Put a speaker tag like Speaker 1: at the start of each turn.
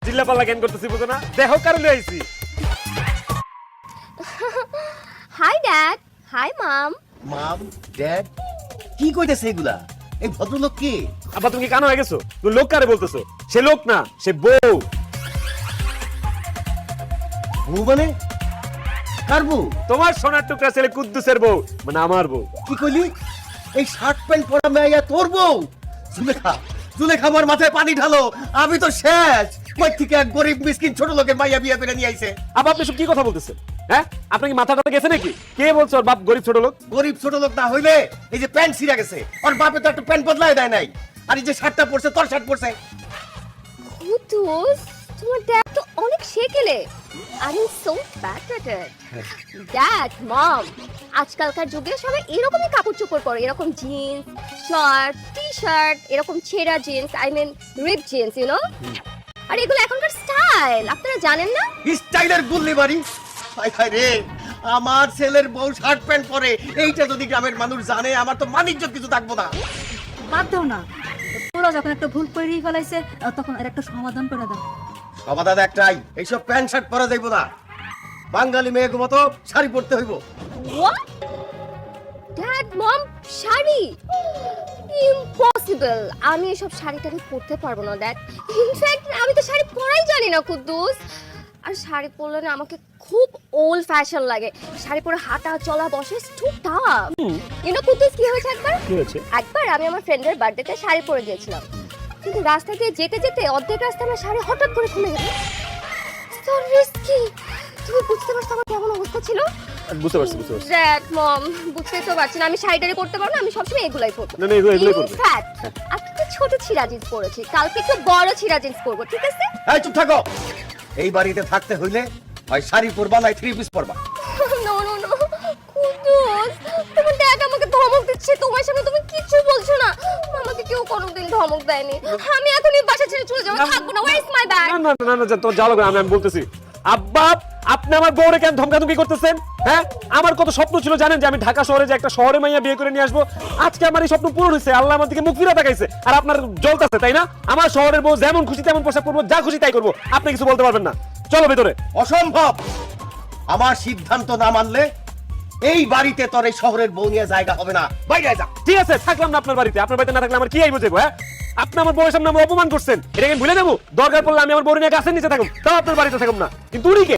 Speaker 1: জিল্লা পাল্লা কেন করতেছি বুঝো না? দেখো কারে লই আইছি।
Speaker 2: হাই ড্যাড, হাই মম।
Speaker 3: মাম, ড্যাড, কি কইতেছে এগুলা? এই ভদ্রলোক কে?
Speaker 1: আব্বা তুমি কি কানা হয়ে গেছো? তুমি লোক কারে বলতেছো? সে লোক না, সে বউ।
Speaker 3: বউ মানে? কার বউ?
Speaker 1: তোমার সোনার টুকরা ছেলে কুদ্দুসের বউ, মানে আমার বউ।
Speaker 3: কি কইলি? এই শার্ট প্যান্ট পরা মেয়া তোর বউ? জুলেখা, জুলেখা আমার মাথায় পানি ঢালো, আমি তো শেষ। কই থেকে এক গরিব মিসকিন ছোট লোকের মাইয়া বিয়ে করে নিয়ে আইছে।
Speaker 1: আবার আপনি সব কি কথা বলতেছেন? হ্যাঁ, আপনার কি মাথাটা গেছে নাকি? কে বলছো ওর বাপ গরিব ছোট লোক?
Speaker 3: গরিব ছোট লোক না হইলে এই যে প্যান্ট ছিঁড়া গেছে, ওর বাপে তো একটা প্যান্ট বদলায় দেয় নাই। আর এই যে শার্টটা পরছে, তোর শার্ট পরছে।
Speaker 2: কুদ্দুস, তোমার ড্যাড তো অনেক শেখেলে। আই এম সো ফ্যাটেটেড। ড্যাড, মম, আজকালকার যুগে সবাই এরকমই কাপড় চোপড় পরে, এরকম জিন্স, শার্ট, টি-শার্ট, এরকম ছেঁড়া jeans, I mean rip jeans, you know. আর এগুলো এখনকার স্টাইল, আপনারা জানেন না?
Speaker 3: স্টাইলের গুল্লি বাড়ি। হায় হায় রে, আমার ছেলের বউ শার্ট প্যান্ট পরে, এইটা যদি গ্রামের মানুষ জানে, আমার তো মান ইজ্জত কিছু থাকবো না।
Speaker 4: বাদ দাও না, তোরা যখন একটা ভুল করেই ফেলাইছে তখন এর একটা সমাধান করে দাও।
Speaker 3: সমাধান একটাই, এইসব প্যান্ট শার্ট পরা যাইবো না। বাঙালি মেয়ের মতো শাড়ি পরতে হইব।
Speaker 2: What? Dad, mom, sari? Impossible. আমি এসব শাড়ি টাড়ি পরতে পারবো না, ড্যাড। ইনফ্যাক্ট আমি তো শাড়ি পরাই জানি না, কুদ্দুস। আর শাড়ি পরলে না আমাকে খুব ওল্ড ফ্যাশন লাগে। শাড়ি পরে হাঁটা চলা বসে টু টাফ। ইউনো কুদ্দুস, কি হয়েছে একবার?
Speaker 1: কি হয়েছে?
Speaker 2: একবার আমি আমার ফ্রেন্ডের বার্থডেতে শাড়ি পরে গিয়েছিলাম, কিন্তু রাস্তা দিয়ে যেতে যেতে অর্ধেক রাস্তায় আমার শাড়ি হঠাৎ করে খুলে গেল। So risky. তুমি বুঝতে পারছো আমার কেমন অবস্থা ছিল?
Speaker 1: বুঝতে পারছি, বুঝতে পারছি।
Speaker 2: ড্যাড, মম, বুঝতেই তো পারছি না, আমি শাড়িটারি করতে পারবো না, আমি সবসময় এগুলাই পরবো।
Speaker 1: না, না, এগুলাই করবে।
Speaker 2: ইনফ্যাক্ট আজকে তো ছোট ছিঁড়া জিন্স পরেছি, কালকে একটু বড় ছিঁড়া জিন্স পরবো, ঠিক আছে?
Speaker 3: এই চুপ থাকো। এই বাড়িতে থাকতে হইলে হয় শাড়ি পরবা, নাই থ্রি পিস পরবা।
Speaker 2: নো নো নো, কুদ্দুস, তোমার ড্যাড আমাকে ধমক দিচ্ছে, তোমার সামনে তুমি কিচ্ছু বলছো না। আমাকে কেউ কোনোদিন ধমক দেয়নি। আমি এখনই বাসা ছেড়ে চলে যাবো, থাকবো না। Where is my bag?
Speaker 1: না না না না, তোমার যাও লাগবে, আমি বলতেছি। আব্বা, আপনি আমার বউরে কেন ধমকাধমকি করতেছেন? হ্যাঁ, আমার কত স্বপ্ন ছিল জানেন, যে আমি ঢাকা শহরে যে একটা শহরে মাইয়া বিয়ে করে নিয়ে আসবো। আজকে আমার এই স্বপ্ন পূরণ হয়েছে, আল্লাহ আমার দিকে মুখ ফিরা তাকাইছে। আর আপনার জ্বলতেছে, তাই না? আমার শহরের বউ যেমন খুশি তেমন পোশাক পরবো, যা খুশি তাই করবো, আপনি কিছু বলতে পারবেন না। চলো ভেতরে।
Speaker 3: অসম্ভব। আমার সিদ্ধান্ত না মানলে এই বাড়িতে তোর এই শহরের বউ নিয়ে জায়গা হবে না। বাইরে যা।
Speaker 1: ঠিক আছে, থাকলাম না আপনার বাড়িতে। আপনার বাড়িতে না থাকলে আমার কি আইবো যাবো? হ্যাঁ, আপনি আমার বউয়ের সামনে আমার অপমান করছেন, এটা কি ভুলে দেবো? দরকার পড়লে আমি আমার বউর নিয়ে গাছের নিচে থাকুম, তাও আপনার বাড়িতে থাকুম না। কিন্তু উনি কে?